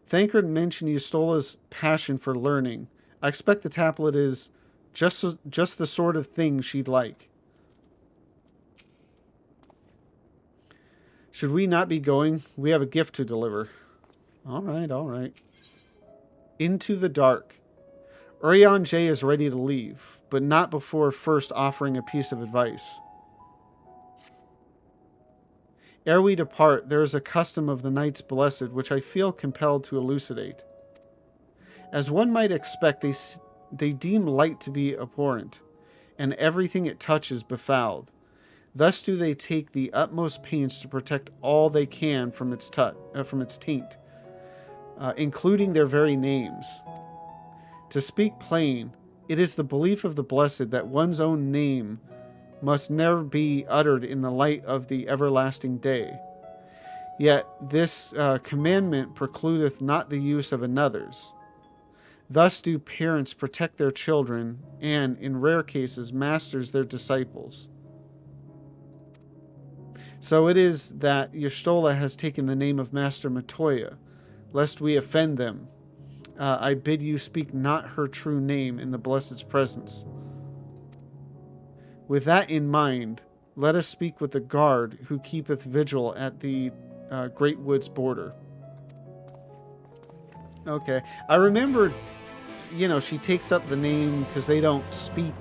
Thancred mentioned Yustola's passion for learning. I expect the tablet is just the sort of thing she'd like. Should we not be going? We have a gift to deliver. All right, all right. Into the dark. Urian J is ready to leave, but not before first offering a piece of advice. Ere we depart, there is a custom of the Knights Blessed which I feel compelled to elucidate. As one might expect, they deem light to be abhorrent, and everything it touches befouled. Thus do they take the utmost pains to protect all they can from its taint, including their very names. To speak plain, it is the belief of the blessed that one's own name must never be uttered in the light of the everlasting day. Yet this commandment precludeth not the use of another's. Thus do parents protect their children, and, in rare cases, masters their disciples. So it is that Y'shtola has taken the name of Master Matoya, lest we offend them. I bid you speak not her true name in the Blessed's presence. With that in mind, let us speak with the guard who keepeth vigil at the Great Wood's border. Okay, I remember, she takes up the name because they don't speak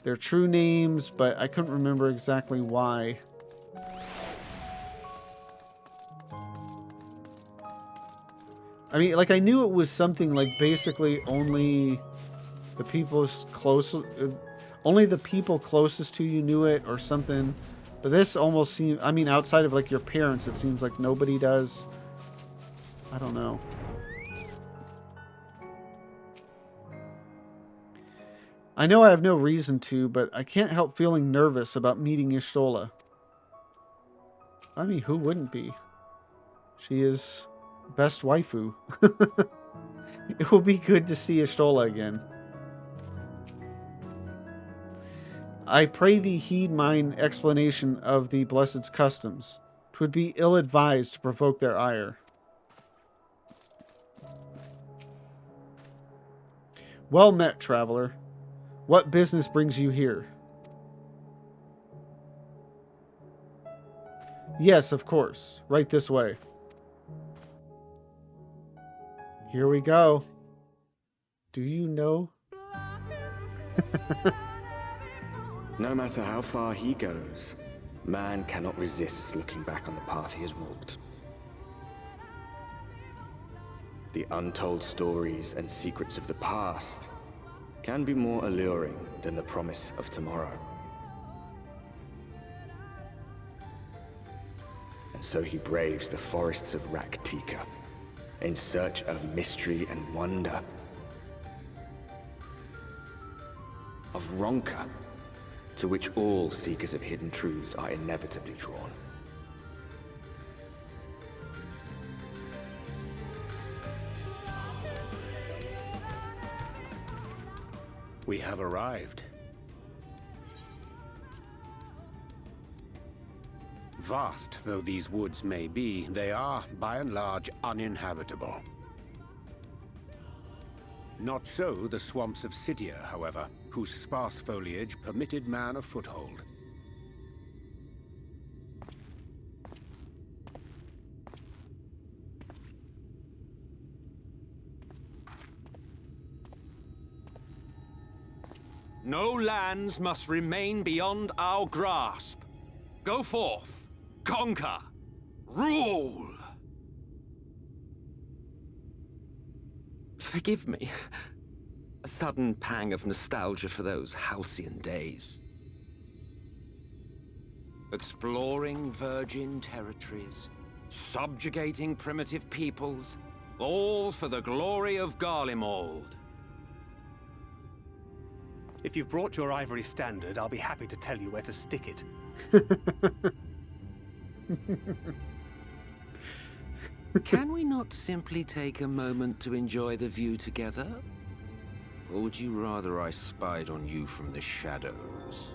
their true names, but I couldn't remember exactly why. I mean, I knew it was something like basically only the people closest to you knew it or something. But this almost seems, outside of your parents, it seems like nobody does. I don't know. I know I have no reason to, but I can't help feeling nervous about meeting Y'shtola. I mean, who wouldn't be? She is best waifu. It will be good to see Y'shtola again. I pray thee heed mine explanation of the Blessed's customs. 'Twould be ill-advised to provoke their ire. Well met, traveler. What business brings you here? Yes, of course. Right this way. Here we go. Do you know? No matter how far he goes, man cannot resist looking back on the path he has walked. The untold stories and secrets of the past can be more alluring than the promise of tomorrow. And so he braves the forests of Raktika in search of mystery and wonder. Of Ronka, to which all seekers of hidden truths are inevitably drawn. We have arrived. Vast though these woods may be, they are, by and large, uninhabitable. Not so the swamps of Cydia, however, whose sparse foliage permitted man a foothold. No lands must remain beyond our grasp. Go forth, conquer, rule! Forgive me. A sudden pang of nostalgia for those halcyon days. Exploring virgin territories, subjugating primitive peoples, all for the glory of Garlemald. If you've brought your ivory standard, I'll be happy to tell you where to stick it. Can we not simply take a moment to enjoy the view together? Or would you rather I spied on you from the shadows?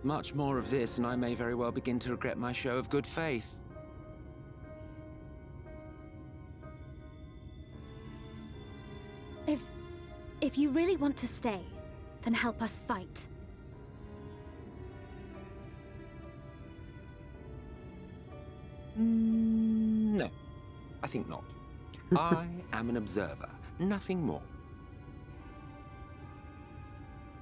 Much more of this, and I may very well begin to regret my show of good faith. If you really want to stay, then help us fight. No, I think not. I am an observer, nothing more.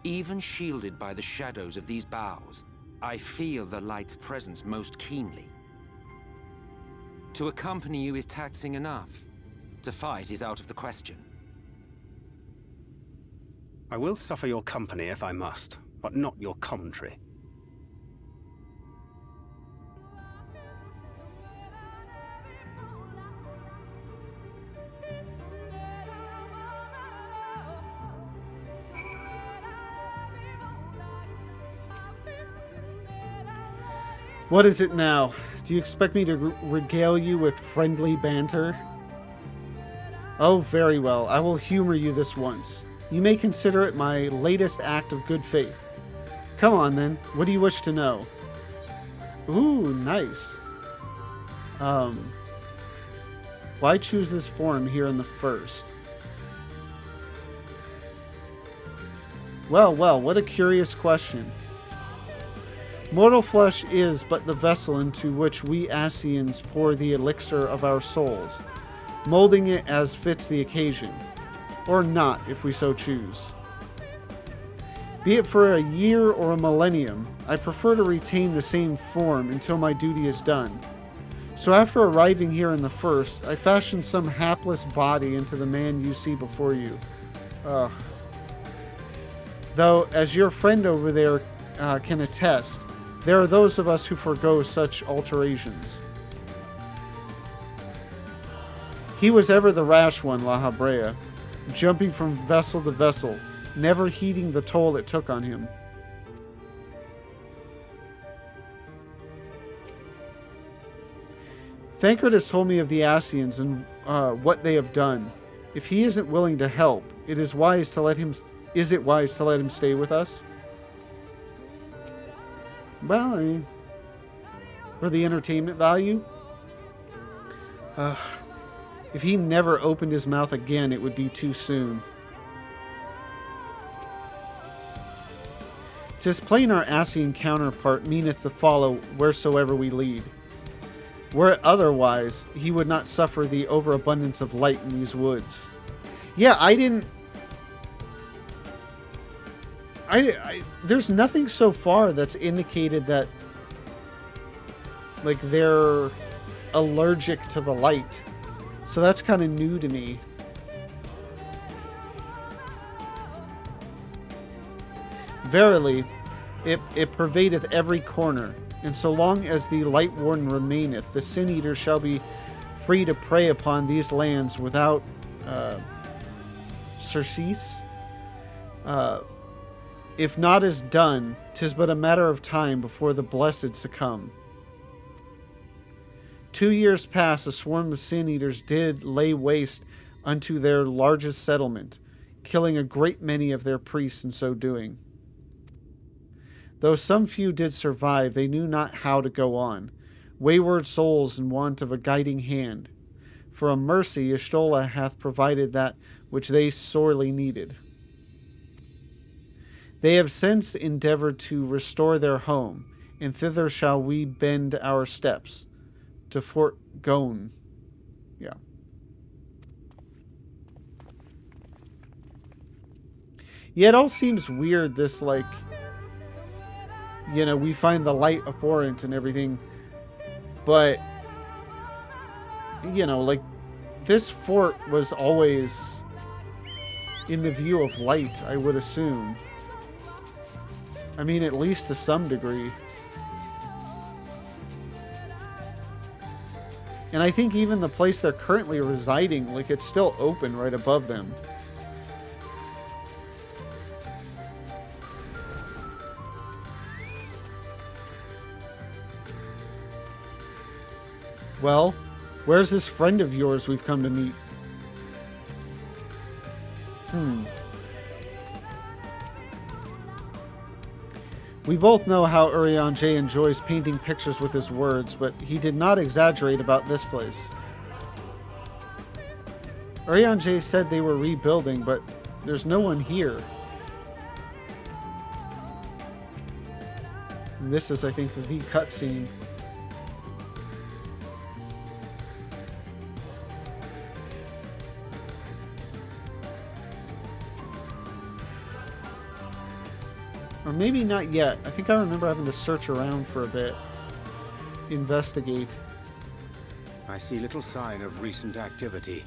Even shielded by the shadows of these boughs, I feel the light's presence most keenly. To accompany you is taxing enough. To fight is out of the question. I will suffer your company if I must, but not your commentary. What is it now? Do you expect me to regale you with friendly banter? Oh, very well. I will humor you this once. You may consider it my latest act of good faith. Come on, then. What do you wish to know? Ooh, nice. Why choose this form here in the first? Well, what a curious question. Mortal flesh is but the vessel into which we Ascians pour the elixir of our souls, molding it as fits the occasion, or not if we so choose. Be it for a year or a millennium, I prefer to retain the same form until my duty is done. So after arriving here in the first, I fashioned some hapless body into the man you see before you. Ugh. Though, as your friend over there can attest, there are those of us who forego such alterations. He was ever the rash one, La Habrea, jumping from vessel to vessel, never heeding the toll it took on him. Thancred has told me of the Ascians and what they have done. If he isn't willing to help, is it wise to let him stay with us? Well, I mean, for the entertainment value? If he never opened his mouth again, it would be too soon. 'Tis plain our Ascian counterpart meaneth to follow wheresoever we lead. Were it otherwise, he would not suffer the overabundance of light in these woods. Yeah, there's nothing so far that's indicated that, like, they're allergic to the light. So that's kind of new to me. Verily, it pervadeth every corner, and so long as the Light Warden remaineth, the Sin Eater shall be free to prey upon these lands without surcease. If naught is done, 'tis but a matter of time before the blessed succumb. 2 years past, a swarm of Sin Eaters did lay waste unto their largest settlement, killing a great many of their priests in so doing. Though some few did survive, they knew not how to go on, wayward souls in want of a guiding hand. For a mercy, Y'shtola hath provided that which they sorely needed. They have since endeavored to restore their home, and thither shall we bend our steps, to Fort Gone. Yeah. Yeah, it all seems weird, this, like, you know, we find the light abhorrent and everything, but, you know, like, this fort was always in the view of light, I would assume. I mean, at least to some degree. And I think even the place they're currently residing, like, it's still open right above them. Well, where's this friend of yours we've come to meet? We both know how Urianger enjoys painting pictures with his words, but he did not exaggerate about this place. Urianger said they were rebuilding, but there's no one here. And this is, I think, the cutscene. Or maybe not yet. I think I remember having to search around for a bit. Investigate. I see little sign of recent activity,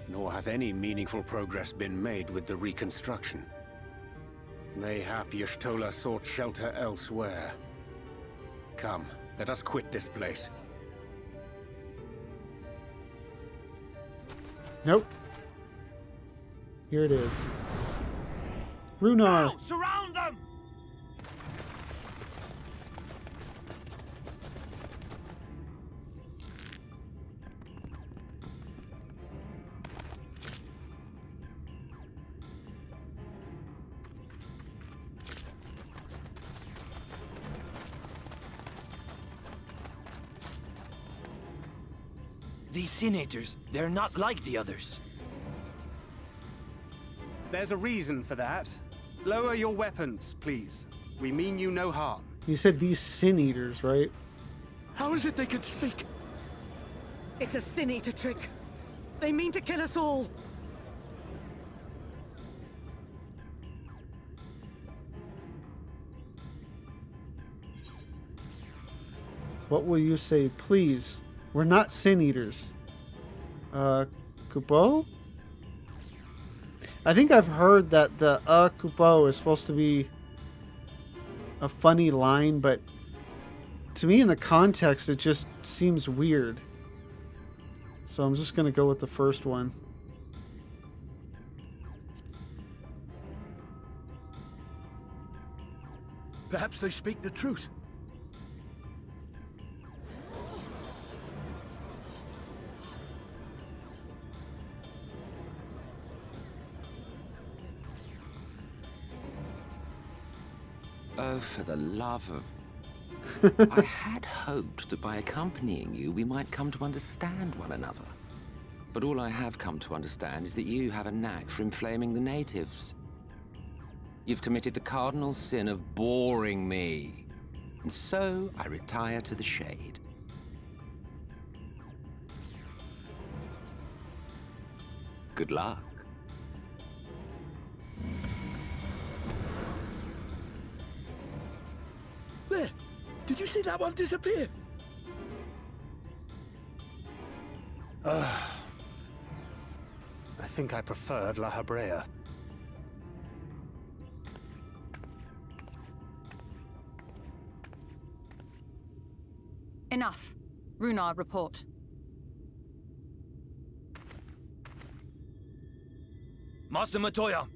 nor hath any meaningful progress been made with the reconstruction. Mayhap Y'shtola sought shelter elsewhere. Come, let us quit this place. Nope. Here it is. Runar! Now, surround them! These senators, they're not like the others. There's a reason for that. Lower your weapons, please. We mean you no harm. You said these sin eaters, right? How is it they can speak? It's a Sin Eater trick. They mean to kill us all. What will you say? Please. We're not sin eaters. Kupo? I think I've heard that the Kupo is supposed to be a funny line, but to me in the context it just seems weird. So I'm just gonna go with the first one. Perhaps they speak the truth. Oh, for the love of... I had hoped that by accompanying you, we might come to understand one another. But all I have come to understand is that you have a knack for inflaming the natives. You've committed the cardinal sin of boring me. And so, I retire to the shade. Good luck. There! Did you see that one disappear? I think I preferred La Habrea. Enough. Runar, report. Master Matoya!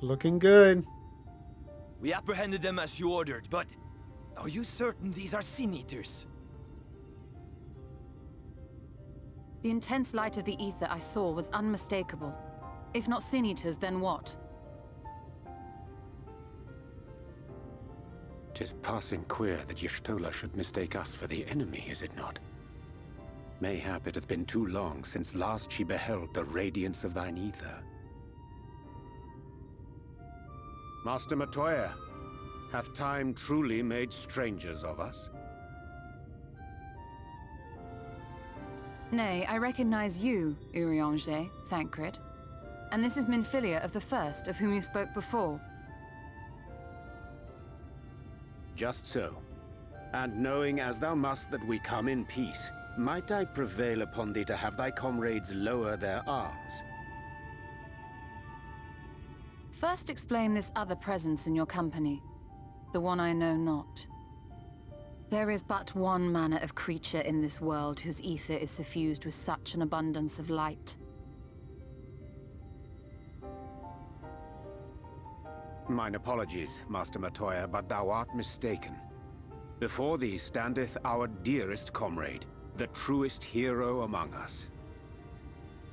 Looking good. We apprehended them as you ordered, but... Are you certain these are Sin Eaters? The intense light of the ether I saw was unmistakable. If not Sin Eaters, then what? 'Tis passing queer that Y'shtola should mistake us for the enemy, is it not? Mayhap it hath been too long since last she beheld the radiance of thine ether. Master Matoya, hath time truly made strangers of us? Nay, I recognize you, Urianger, Thancred. And this is Minfilia of the First, of whom you spoke before. Just so. And knowing as thou must that we come in peace, might I prevail upon thee to have thy comrades lower their arms? First explain this other presence in your company. The one I know not. There is but one manner of creature in this world whose ether is suffused with such an abundance of light. Mine apologies, Master Matoya, but thou art mistaken. Before thee standeth our dearest comrade, the truest hero among us.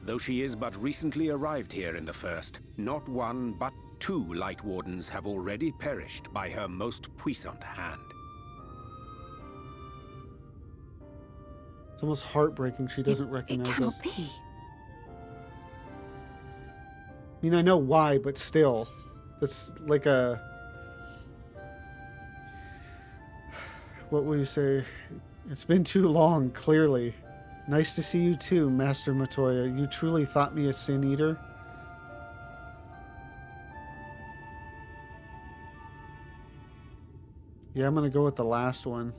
Though she is but recently arrived here in the First, not one but 2 Light Wardens have already perished by her most puissant hand. It's almost heartbreaking she doesn't It recognize cannot us. be. I mean, I know why, but still. That's like a... What will you say? It's been too long, clearly. Nice to see you too, Master Matoya. You truly thought me a Sin Eater? Yeah, I'm gonna go with the last one.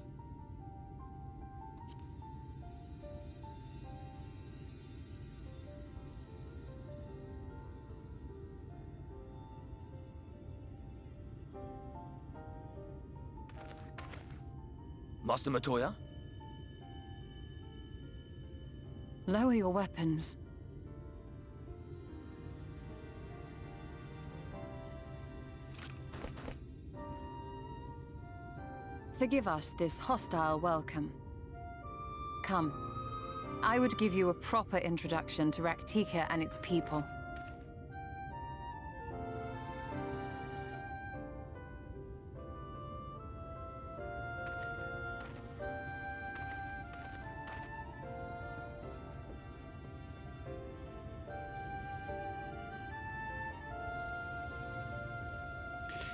Master Matoya? Lower your weapons. Forgive us this hostile welcome. Come. I would give you a proper introduction to Raktika and its people.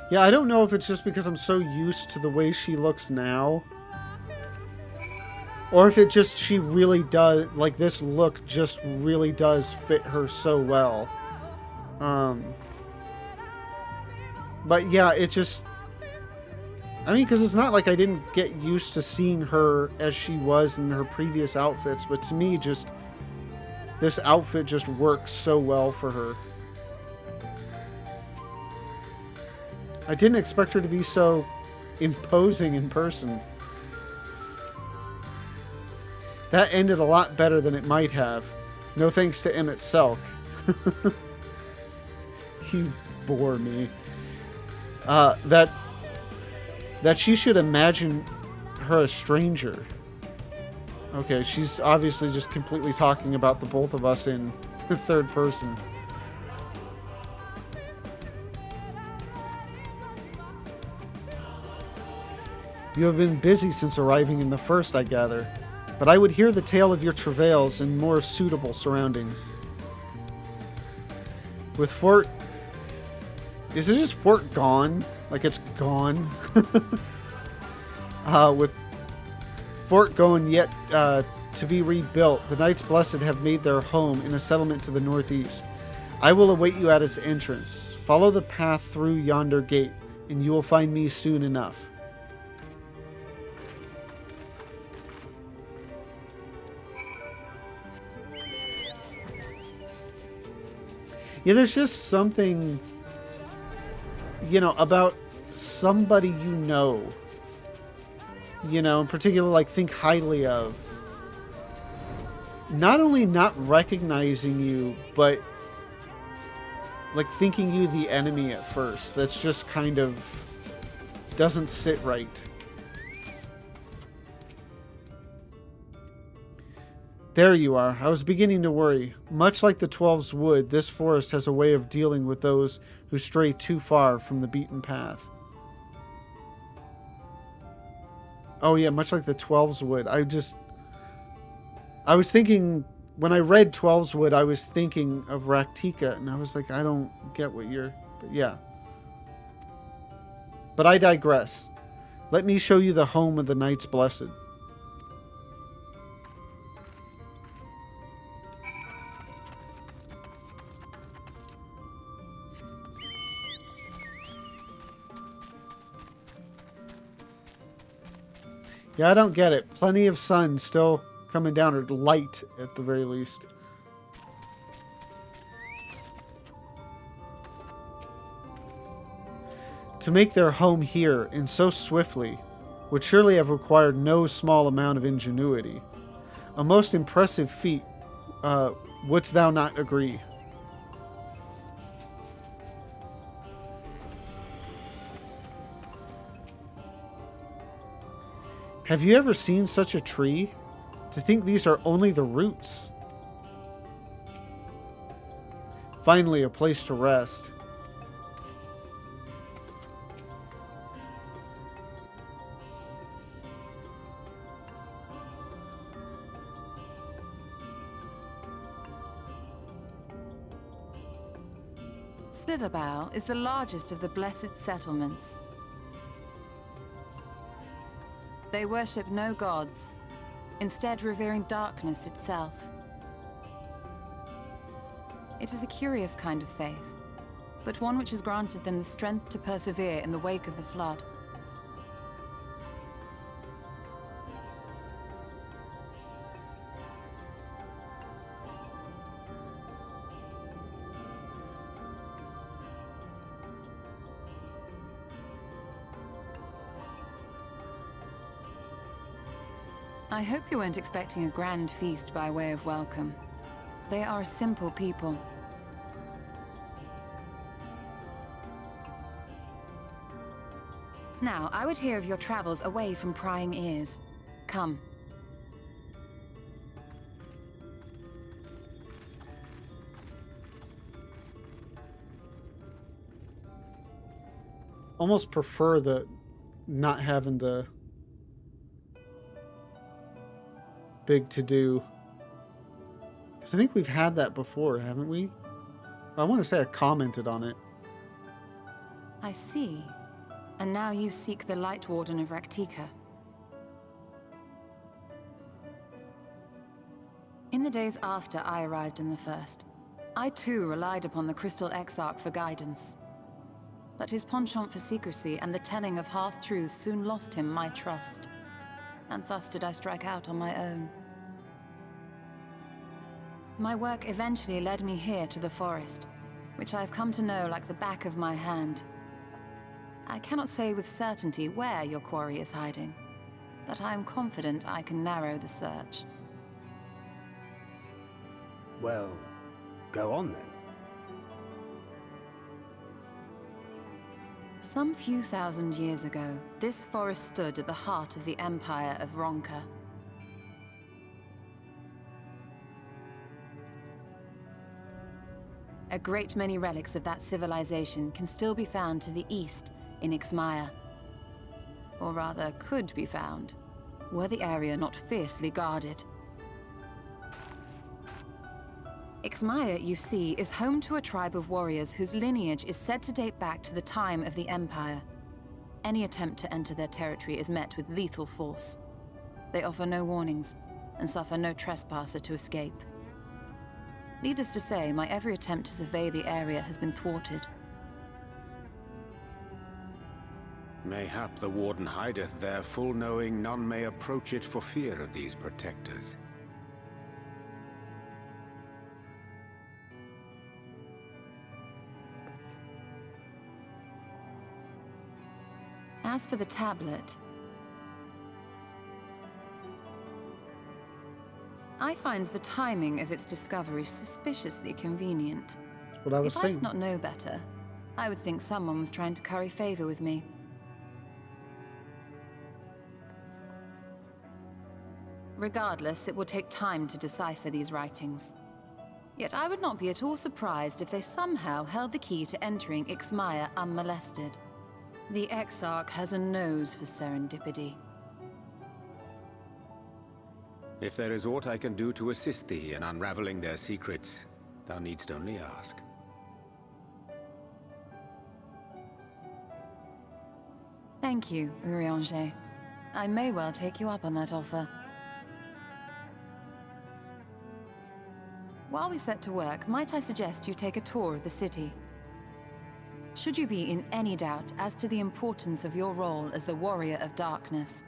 Yeah, I don't know if it's just because I'm so used to the way she looks now. Or if it just, she really does, like, this look just really does fit her so well. But yeah, it just, I mean, because it's not like I didn't get used to seeing her as she was in her previous outfits, but to me, just, this outfit just works so well for her. I didn't expect her to be so imposing in person. That ended a lot better than it might have. No thanks to Emmett Selk. You bore me. That she should imagine her a stranger. Okay, she's obviously just completely talking about the both of us in the third person. You have been busy since arriving in the first, I gather. But I would hear the tale of your travails in more suitable surroundings. With Fort... Is it just Fort gone? Like it's gone? With Fort going yet to be rebuilt, the Knights Blessed have made their home in a settlement to the northeast. I will await you at its entrance. Follow the path through yonder gate, and you will find me soon enough. Yeah, there's just something, you know, about somebody you know, in particular, like, think highly of. Not only not recognizing you, but, like, thinking you the enemy at first. That's just kind of doesn't sit right. There you are. I was beginning to worry. Much like the Twelve's Wood, this forest has a way of dealing with those who stray too far from the beaten path. Oh yeah, much like the Twelve's Wood. I was thinking, when I read Twelve's Wood, I was thinking of Raktika, and I was like, I don't get what you're... But yeah. But I digress. Let me show you the home of the Knights Blessed. Yeah, I don't get it. Plenty of sun still coming down, or light at the very least. To make their home here, and so swiftly, would surely have required no small amount of ingenuity. A most impressive feat, wouldst thou not agree? Have you ever seen such a tree? To think these are only the roots. Finally, a place to rest. Slitherbow is the largest of the Blessed Settlements. They worship no gods, instead revering darkness itself. It is a curious kind of faith, but one which has granted them the strength to persevere in the wake of the flood. I hope you weren't expecting a grand feast by way of welcome. They are a simple people. Now, I would hear of your travels away from prying ears. Come. Almost prefer the not having the big to-do. Because I think we've had that before, haven't we? I want to say I commented on it. I see. And now you seek the Light Warden of Raktika. In the days after I arrived in the First, I too relied upon the Crystal Exarch for guidance. But his penchant for secrecy and the telling of half-truths soon lost him my trust. And thus did I strike out on my own. My work eventually led me here to the forest, which I have come to know like the back of my hand. I cannot say with certainty where your quarry is hiding, but I am confident I can narrow the search. Well, go on then. Some few thousand years ago, this forest stood at the heart of the Empire of Ronka. A great many relics of that civilization can still be found to the east in Ixmaya. Or rather, could be found, were the area not fiercely guarded. Ixmaya, you see, is home to a tribe of warriors whose lineage is said to date back to the time of the Empire. Any attempt to enter their territory is met with lethal force. They offer no warnings, and suffer no trespasser to escape. Needless to say, my every attempt to survey the area has been thwarted. Mayhap the Warden hideth there, full knowing none may approach it for fear of these protectors. As for the tablet, I find the timing of its discovery suspiciously convenient. That's what I was If I saying. did not know better, I would think someone was trying to curry favor with me. Regardless, it will take time to decipher these writings. Yet I would not be at all surprised if they somehow held the key to entering Ixmaya unmolested. The Exarch has a nose for serendipity. If there is aught I can do to assist thee in unraveling their secrets, thou needst only ask. Thank you, Urianger. I may well take you up on that offer. While we set to work, might I suggest you take a tour of the city? Should you be in any doubt as to the importance of your role as the Warrior of Darkness,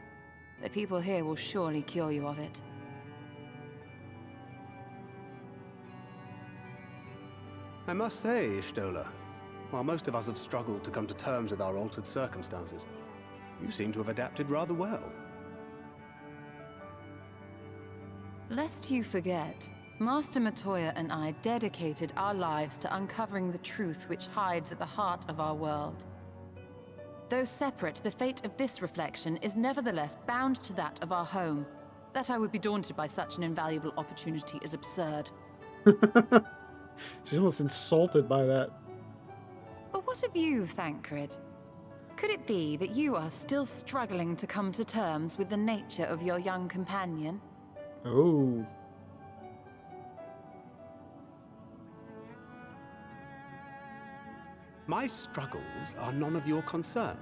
the people here will surely cure you of it. I must say, Ishtola, while most of us have struggled to come to terms with our altered circumstances, you seem to have adapted rather well. Lest you forget, Master Matoya and I dedicated our lives to uncovering the truth which hides at the heart of our world. Though separate, the fate of this reflection is nevertheless bound to that of our home. That I would be daunted by such an invaluable opportunity is absurd. She's almost insulted by that. But what of you, Thancred? Could it be that you are still struggling to come to terms with the nature of your young companion? Oh. My struggles are none of your concern.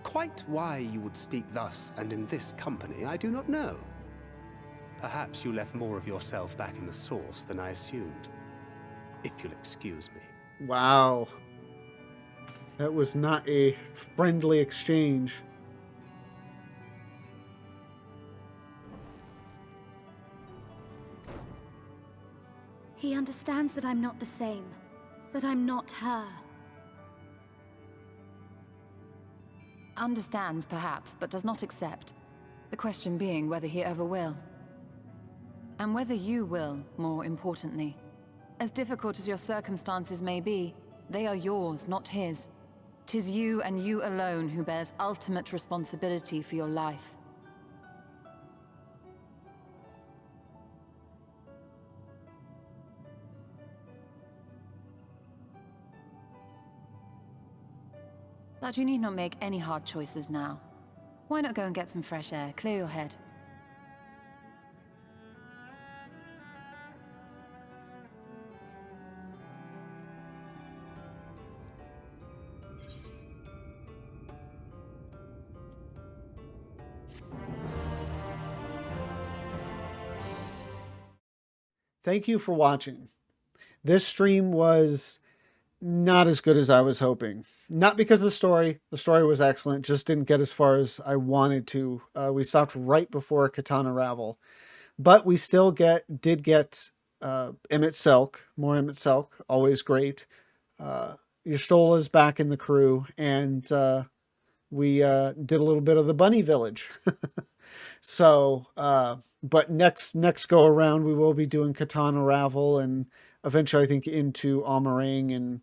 Quite why you would speak thus and in this company, I do not know. Perhaps you left more of yourself back in the source than I assumed. If you'll excuse me. Wow. That was not a friendly exchange. He understands that I'm not the same. That I'm not her. Understands, perhaps, but does not accept. The question being whether he ever will. And whether you will, more importantly. As difficult as your circumstances may be, they are yours, not his. 'Tis you and you alone who bears ultimate responsibility for your life. But you need not make any hard choices now. Why not go and get some fresh air, clear your head? Thank you for watching. This stream was not as good as I was hoping. Not because of the story. The story was excellent. Just didn't get as far as I wanted to. We stopped right before Katana Ravel. But we still did get Emmett Selk. More Emmett Selk. Always great. Y'shtola's back in the crew. And we did a little bit of the Bunny Village. So, but next go around, we will be doing Katana Ravel and eventually I think into Amarang and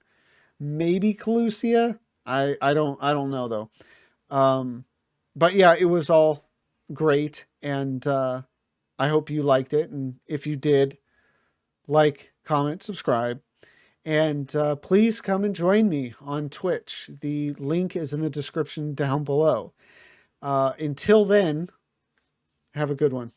maybe Calusia. I don't know though. But yeah, it was all great. And, I hope you liked it. And if you did, like, comment, subscribe, and, please come and join me on Twitch. The link is in the description down below. Until then, have a good one.